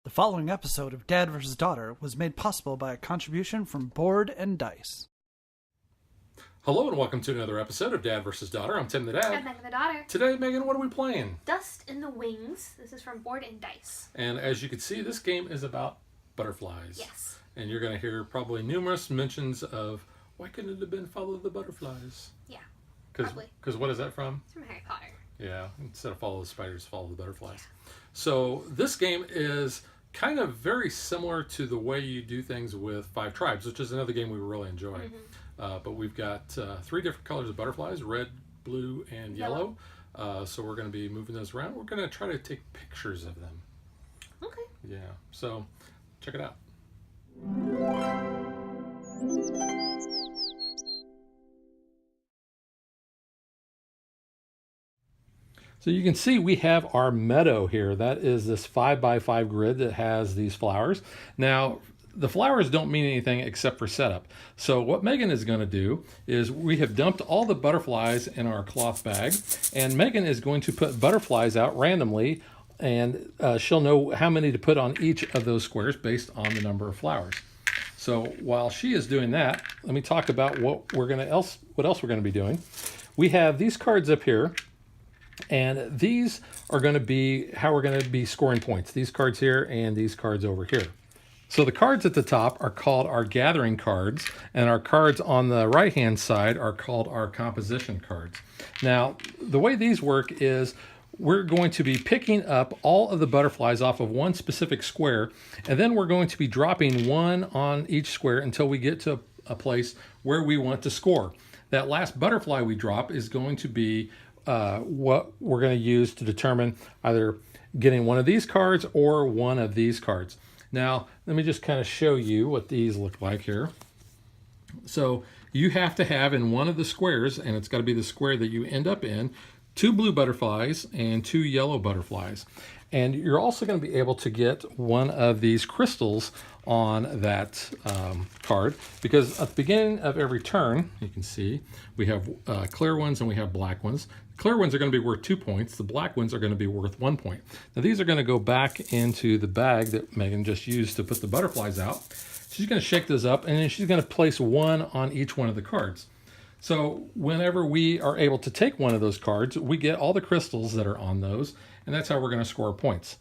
The following episode of Dad vs. Daughter was made possible by a contribution from Board and Dice. Hello and welcome to another episode of Dad vs. Daughter. I'm Tim the Dad. I'm Megan the Daughter. Today, Megan, what are we playing? Dust in the Wings. This is from Board and Dice. And as you can see, this game is about butterflies. Yes. And you're going to hear probably numerous mentions of, why couldn't it have been Follow the Butterflies? Yeah, Because what is that from? it's from Harry Potter. Yeah, instead of Follow the Spiders, Follow the Butterflies. Yeah. So this game is kind of very similar to the way you do things with Five Tribes, which is another game we really enjoy. Mm-hmm. But we've got three different colors of butterflies, red, blue, and yellow. So we're going to be moving those around. We're going to try to take pictures of them. Okay. Yeah, so check it out. So you can see we have our meadow here. That is this 5x5 grid that has these flowers. Now, the flowers don't mean anything except for setup. So what Megan is going to do is we have dumped all the butterflies in our cloth bag, and Megan is going to put butterflies out randomly, and she'll know how many to put on each of those squares based on the number of flowers. So while she is doing that, let me talk about what else we're going to be doing. We have these cards up here. And these are going to be how we're going to be scoring points. These cards here and these cards over here. So the cards at the top are called our gathering cards, and our cards on the right-hand side are called our composition cards. Now, the way these work is we're going to be picking up all of the butterflies off of one specific square, and then we're going to be dropping one on each square until we get to a place where we want to score. That last butterfly we drop is going to be what we're going to use to determine either getting one of these cards or one of these cards. Now, let me just kind of show you what these look like here. So you have to have in one of the squares, and it's got to be the square that you end up in, 2 blue butterflies and 2 yellow butterflies. And you're also going to be able to get one of these crystals on that card, because at the beginning of every turn, you can see we have clear ones and we have black ones. The clear ones are going to be worth 2 points. The black ones are going to be worth 1 point. Now these are going to go back into the bag that Megan just used to put the butterflies out. She's going to shake those up, and then she's going to place one on each one of the cards. So whenever we are able to take one of those cards, we get all the crystals that are on those, and that's how we're going to score points.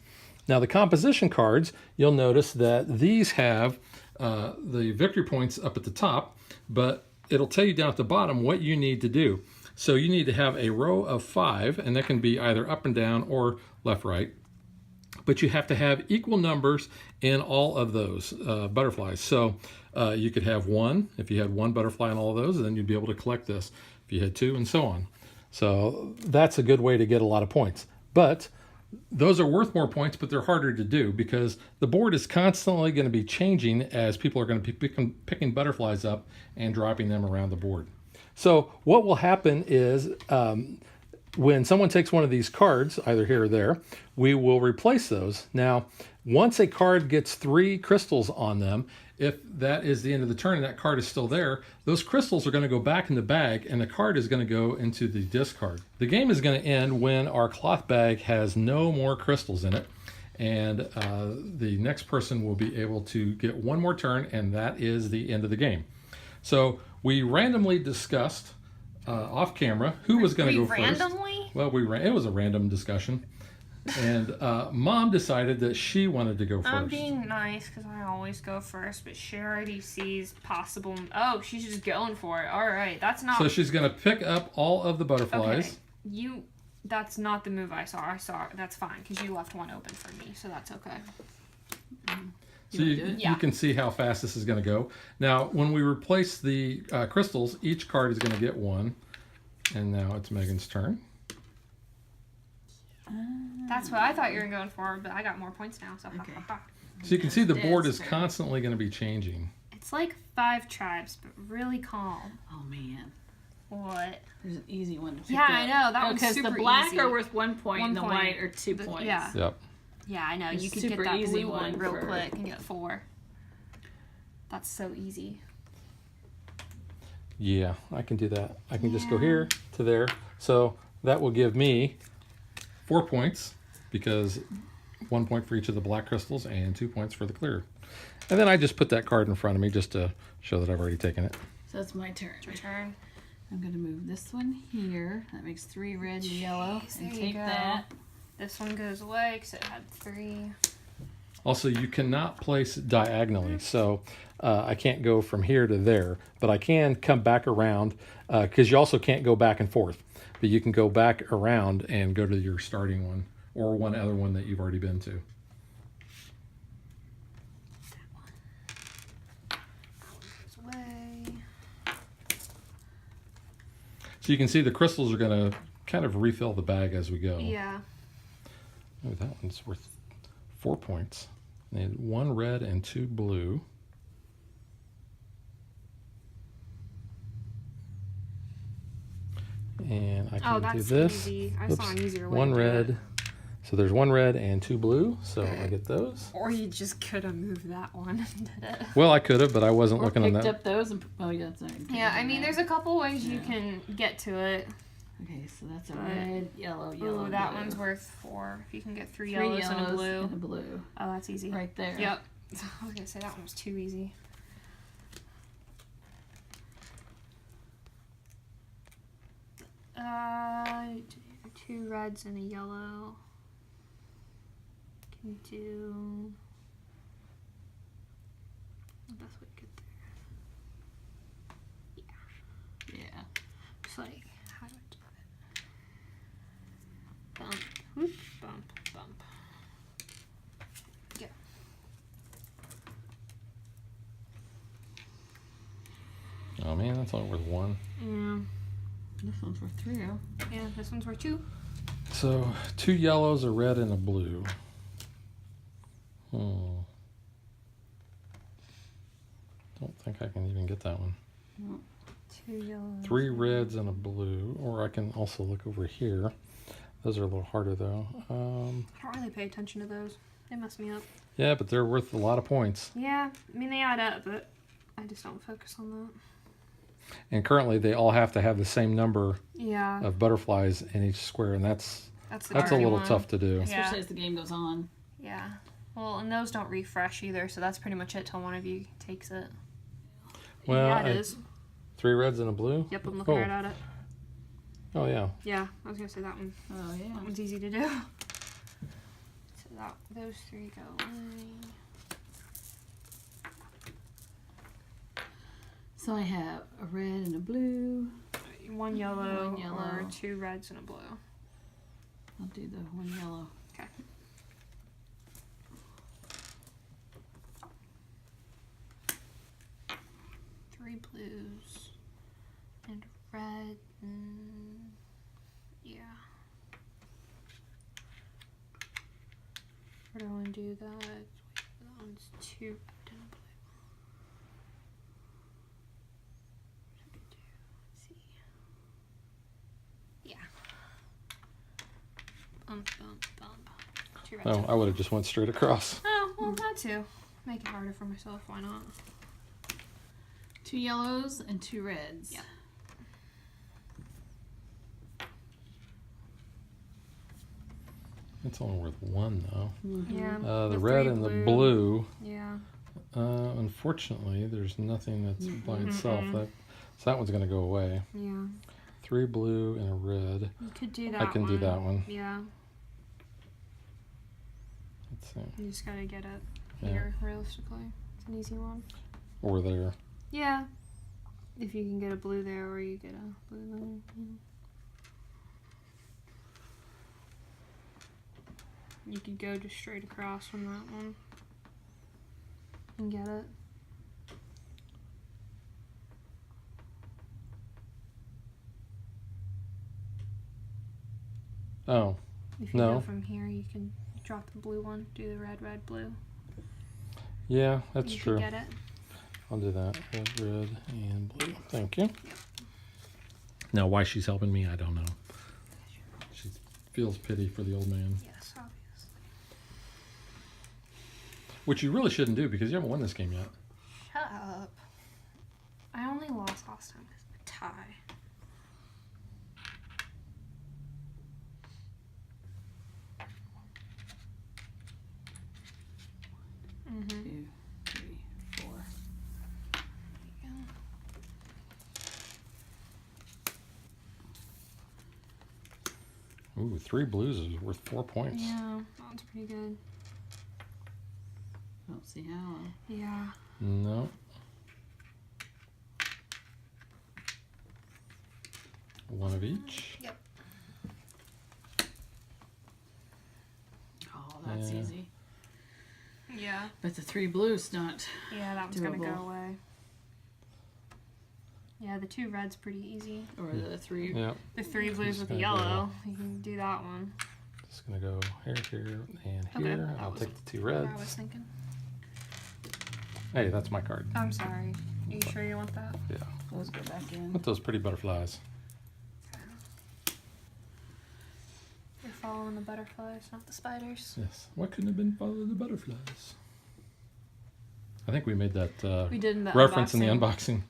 Now the composition cards, you'll notice that these have the victory points up at the top, but it'll tell you down at the bottom what you need to do. So you need to have a row of 5, and that can be either up and down or left, right. But you have to have equal numbers in all of those butterflies. So you could have 1. If you had 1 butterfly in all of those, then you'd be able to collect this. If you had 2, and so on. So that's a good way to get a lot of points. But those are worth more points, but they're harder to do because the board is constantly going to be changing as people are going to be picking butterflies up and dropping them around the board. So what will happen is when someone takes one of these cards, either here or there, we will replace those. Now, once a card gets 3 crystals on them, if that is the end of the turn and that card is still there, those crystals are going to go back in the bag and the card is going to go into the discard. The game is going to end when our cloth bag has no more crystals in it, and the next person will be able to get one more turn, and that is the end of the game. So we randomly discussed off camera who was going to go first. Randomly? Well, it was a random discussion. And Mom decided that she wanted to go first. I'm being nice because I always go first, but she already sees possible. Oh, she's just going for it. All right, that's not. So she's going to pick up all of the butterflies. Okay. That's not the move I saw. That's fine because you left one open for me, so that's okay. So you can see how fast this is going to go. Now, when we replace the crystals, each card is going to get 1. And now it's Megan's turn. That's what I thought you were going for, but I got more points now. So, Okay. So you can see the board is constantly going to be changing. It's like Five Tribes, but really calm. Oh, man. What? There's an easy one to pick Yeah, up. I know. That one's Because super the black easy. are worth 1 point and the point. white are 2 points. Yeah. Yep. Yeah, I know. It's You could super get that easy blue one one real for- quick and get 4. That's so easy. Yeah, I can do that. I can just go here to there. So that will give me 4 points because 1 point for each of the black crystals and 2 points for the clear. And then I just put that card in front of me just to show that I've already taken it. So that's my turn. It's your turn. I'm going to move this one here. That makes 3 red and yellow. Jeez, And there you take go. that. This one goes away because it had 3. Also, you cannot place diagonally, so I can't go from here to there, but I can come back around because you also can't go back and forth, but you can go back around and go to your starting one or one other one that you've already been to. Goes away. So you can see the crystals are going to kind of refill the bag as we go. Yeah. Oh, that one's worth 4 points. And 1 red and 2 blue. And I can Oh, do that's this. easy. I saw an easier way 1 to do red. it. So there's 1 red and 2 blue. So I get those. Or you just could have moved that one and did it. Well, I could have, but I wasn't Or looking on picked that. up those and... Oh, yeah, that's not... Yeah, I mean, there's a couple ways you Yeah. can get to it. Okay, so that's a But- red, yellow, Ooh, that blue. one's worth 4. If you can get 3 3 yellows, and a blue. and a blue. Oh, that's easy. Right there. Yep. I was gonna say that one was too easy. Two reds and a yellow. Can do the best way to get there. Yeah. Just like how do I do it? Bump, whoop, bump, bump. Yeah. Oh man, that's only worth 1. Yeah. This one's worth 3. Yeah, this one's worth 2. So 2 yellows, a red, and a blue. Don't think I can even get that one. 2 yellows. 3 reds and a blue, or I can also look over here. Those are a little harder though. I don't really pay attention to those. They mess me up. Yeah, but they're worth a lot of points. Yeah, I mean they add up, but I just don't focus on that. And currently, they all have to have the same number Yeah, of butterflies in each square, and that's the a tricky little one. tough to do. Yeah. Especially as the game goes on. Yeah. Well, and those don't refresh either, so that's pretty much it till one of you takes it. Well, yeah, it I- is. 3 reds and a blue. Yep, I'm looking Oh. right at it. Oh yeah. Yeah, I was gonna say that one. Oh, yeah. That one's easy to do. So those 3 go away. So I have a red and a blue. 1 yellow, One yellow. or 2 reds and a blue. I'll do the 1 yellow. Okay. Three blues and a red. Yeah. Where do I want to do that? That one's 2 red and a blue. Let's see. Yeah. Bump, bump, bump. 2 reds. Oh, I would have just went straight across. Oh, well, that too. Make it harder for myself. Why not? 2 yellows and 2 reds. Yeah. It's only worth 1 though. Yeah. The red 3 and the blue. Yeah. Unfortunately, there's nothing that's by Mm-mm. itself. So that one's going to go away. Yeah. 3 blue and a red. You could do that I can do that one. Yeah. Let's see. You just gotta get it Yeah. here, realistically. It's an easy one. Or there. Yeah. If you can get a blue there or you get a blue there. Yeah. You could go just straight across from that one and get it. Oh, If you No. go from here, you can drop the blue one, do the red, red, blue. yeah, that's you true. Could get it. I'll do that. Red and blue. Thank you. Now, why she's helping me, I don't know. She feels pity for the old man. Yes, obviously. Which you really shouldn't do because you haven't won this game yet. Shut up. I only lost last time. It's a tie. Ooh, 3 blues is worth 4 points. Yeah, that's pretty good. I don't see how. Yeah. No. One of each. Yep. Oh, that's Yeah. easy. Yeah. But the 3 blues not. Yeah, that one's gonna Doable. go away. Yeah, the 2 red's pretty easy. Or the 3. Yeah. The 3 blues with the gonna go- yellow, you can do that one. Just gonna go here, here, and Okay, here. that I'll was take the 2 What I was reds. thinking. Hey, that's my card. I'm sorry. Are you sure you want that? Yeah. Those go back in. With those pretty butterflies. You're following the butterflies, not the spiders. Yes. What couldn't have been follow the butterflies? I think we made that We did in the reference in the unboxing. unboxing.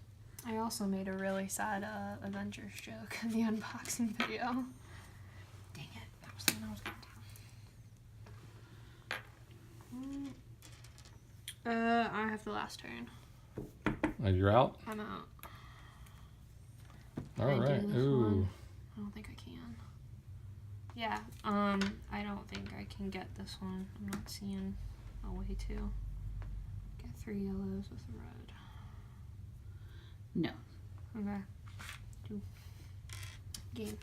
I also made a really sad Avengers joke in the unboxing video. Dang it. That was the one I was going to. I have the last turn. You're out? I'm out. All I do right. this Ooh. one. I don't think I can. Yeah, I don't think I can get this one. I'm not seeing a way to get 3 yellows with a red. No. Okay. 2. Game.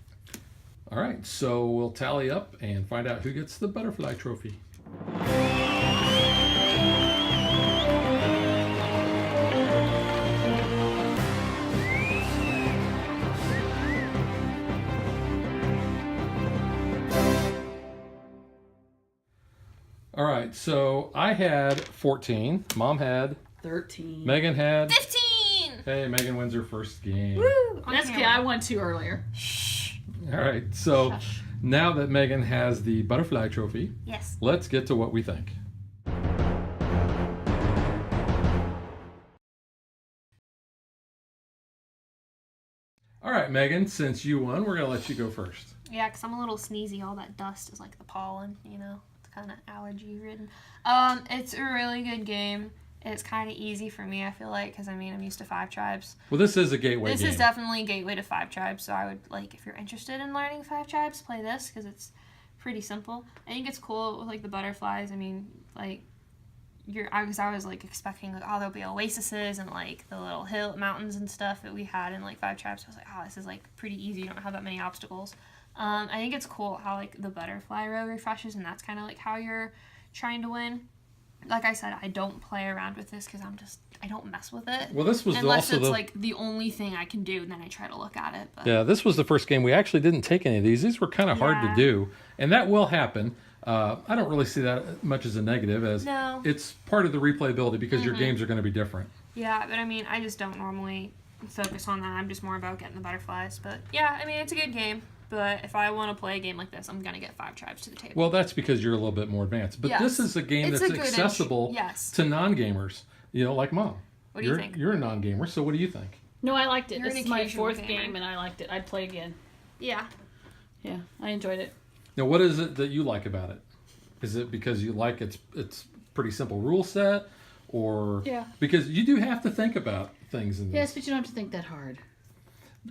All right. So we'll tally up and find out who gets the butterfly trophy. All right, so I had 14. Mom had. 13. Megan had. 15! Hey, Megan wins her first game. Woo! On That's okay. camera. I won 2 earlier. All right, so Shush. now that Megan has the butterfly trophy, Yes. let's get to what we think. All right, Megan, since you won, we're going to let you go first. Yeah, because I'm a little sneezy. All that dust is like the pollen, you know? It's kind of allergy ridden. It's a really good game. It's kind of easy for me, I feel like, because I mean, I'm used to 5 tribes. Well, this is a gateway This game. is definitely a gateway to 5 tribes, so I would, like, if you're interested in learning 5 tribes, play this, because it's pretty simple. I think it's cool with, like, the butterflies. I mean, like, because I was, like, expecting, like, oh, there'll be oases and, like, the little hill mountains and stuff that we had in, like, 5 tribes. I was like, oh, this is, like, pretty easy. You don't have that many obstacles. I think it's cool how, like, the butterfly row refreshes, and that's kind of, like, how you're trying to win. Like I said, I don't play around with this because I don't mess with it. Well, this was Unless also it's the like the only thing I can do, and then I try to look at it. But yeah. This was the first game we actually didn't take any of these. These were kind of hard to Yeah. do, and that will happen. I don't really see that much as a negative, as No. it's part of the replayability because your games are going to be different. Yeah, but I mean, I just don't normally focus on that. I'm just more about getting the butterflies. But yeah, I mean, it's a good game. But if I want to play a game like this, I'm gonna get 5 tribes to the table. Well, that's because you're a little bit more advanced. But Yes. this is a game It's that's a good accessible yes. to non-gamers. You know, like Mom. What do you think? You're a non-gamer, so what do you think? No, I liked it. You're This an is my occasional 4th gamer. game, and I liked it. I'd play again. Yeah. Yeah, I enjoyed it. Now, what is it that you like about it? Is it because you like it's pretty simple rule set, or Yeah. because you do have to think about things in Yes, this? but you don't have to think that hard.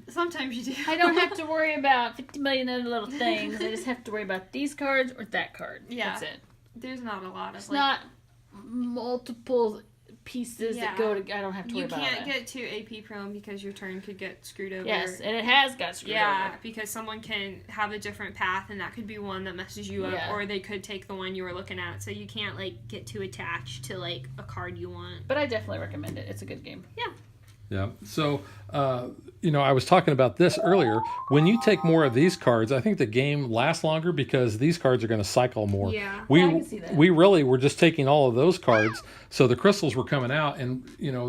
Sometimes you do. I don't have to worry about 50 million other little things. I just have to worry about these cards or that card. Yeah. That's it. There's not a lot of It's like. not multiple pieces that Yeah. go to. I don't have to worry You about can't it. get to AP prone because your turn could get screwed over. Yes, and it has got screwed Yeah, over. because someone can have a different path, and that could be one that messes you up, Yeah. or they could take the one you were looking at. So you can't like get too attached to like a card you want. But I definitely recommend it. It's a good game. Yeah. So, I was talking about this earlier. When you take more of these cards, I think the game lasts longer because these cards are going to cycle more. Yeah. We Yeah, I can see that. we really were just taking all of those cards, so the crystals were coming out, and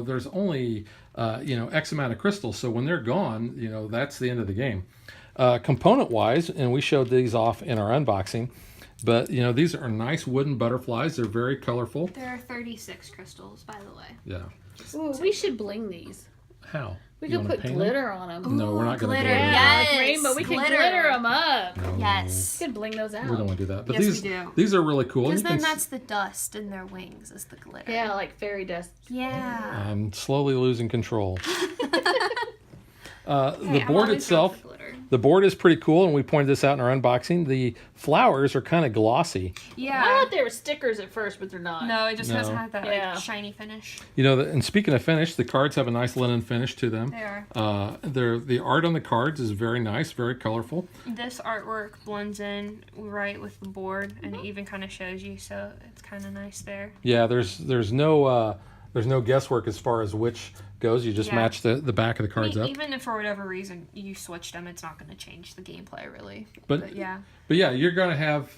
there's only X amount of crystals. So when they're gone, that's the end of the game. Component wise, and we showed these off in our unboxing. But these are nice wooden butterflies. They're very colorful. There are 36 crystals, by the way. Yeah. Ooh, we should bling these. How? We You could wanna put paint 'em? glitter on them. No, we're not going to glitter, do Yeah, that. Yes, like rainbow. We glitter. can glitter them up. No. Yes. We could bling those out. We don't want to do that. But Yes, we these do. these are really cool. Because You then can that's the dust in their wings is the glitter. Yeah, like fairy dust. Yeah. I'm slowly losing control. Hey, The I'm board always itself, down for glitter. The board is pretty cool, and we pointed this out in our unboxing. The flowers are kind of glossy. Yeah. I thought they were stickers at first, but they're not. No, it just doesn't No. have that Yeah. like shiny finish. You know, and speaking of finish, the cards have a nice linen finish to them. They are. The art on the cards is very nice, very colorful. This artwork blends in right with the board, and it even kind of shows you, so it's kind of nice there. Yeah, there's no guesswork as far as which goes. You just Yeah. match the back of the cards up. Even if for whatever reason you switched them, it's not going to change the gameplay really. But yeah. But yeah, you're going to have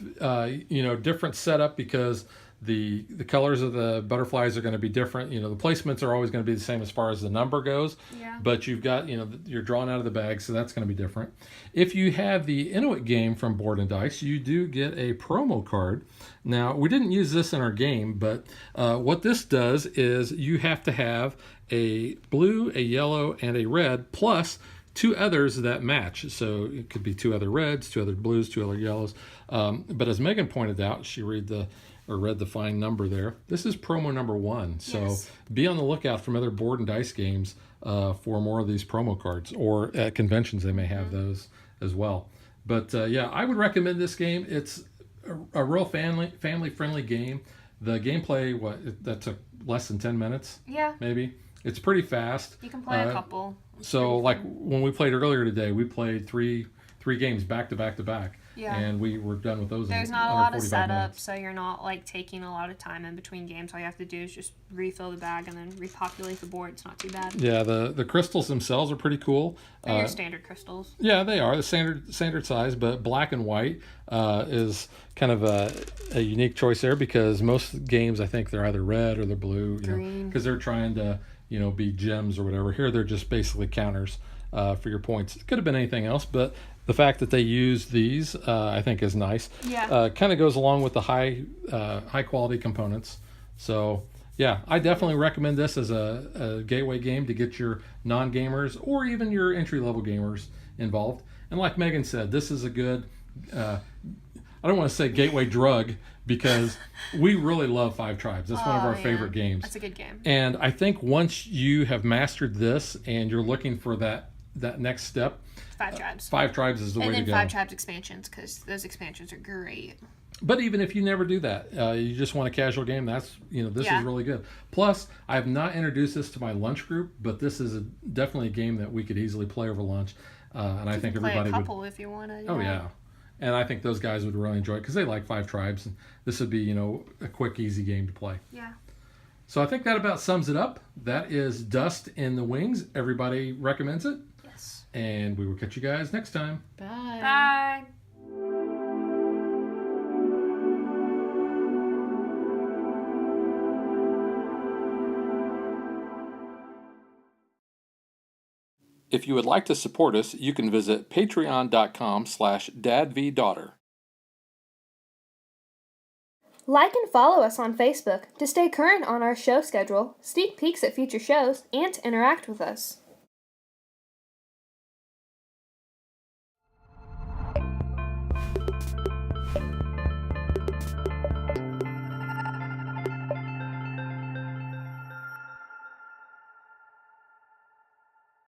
different setup because the colors of the butterflies are going to be different. The placements are always going to be the same as far as the number goes. Yeah. But you've got you're drawn out of the bag, so that's going to be different. If you have the Inuit game from Board and Dice, you do get a promo card. Now we didn't use this in our game, but what this does is you have to have a blue, a yellow, and a red plus 2 others that match. So it could be 2 other reds, 2 other blues, 2 other yellows. But as Megan pointed out, she read the fine number there. This is promo number 1. So Yes. be on the lookout from other Board and Dice games for more of these promo cards, or at conventions they may have those as well. But I would recommend this game. It's a real family friendly game. The gameplay that took less than 10 minutes, Yeah. maybe. It's pretty fast. You can play a couple. It's So pretty like fun. when we played earlier today, we played three games back to back to back. Yeah. And we were done with those There's in not a under lot of 45 setup, minutes. so you're not like taking a lot of time in between games. All you have to do is just refill the bag and then repopulate the board. It's not too bad. Yeah, the crystals themselves are pretty cool. They're your standard crystals. Yeah, they are the standard size, but black and white is kind of a unique choice there because most games I think they're either red or they're blue, Green. because they're trying to be gems or whatever. Here they're just basically counters for your points. It could have been anything else, but the fact that they use these I think is nice. Yeah. Kind of goes along with the high quality components. So yeah, I definitely recommend this as a gateway game to get your non-gamers or even your entry-level gamers involved. And like Megan said, this is a good, I don't want to say gateway drug because we really love Five Tribes. That's one of our yeah. favorite games. That's a good game. And I think once you have mastered this and you're looking for that next step, 5 Tribes. Five Tribes is the way And to then go. 5 Tribes expansions, because those expansions are great. But even if you never do that, you just want a casual game, this Yeah. is really good. Plus, I have not introduced this to my lunch group, but this is definitely a game that we could easily play over lunch. And I think Play everybody a would. couple if you want to. Oh, yeah. And I think those guys would really enjoy it because they like Five Tribes. And this would be, a quick, easy game to play. Yeah. So I think that about sums it up. That is Dust in the Wings. Everybody recommends it. Yes. And we will catch you guys next time. Bye. Bye. If you would like to support us, you can visit patreon.com/dadvdaughter. Like and follow us on Facebook to stay current on our show schedule, sneak peeks at future shows, and to interact with us.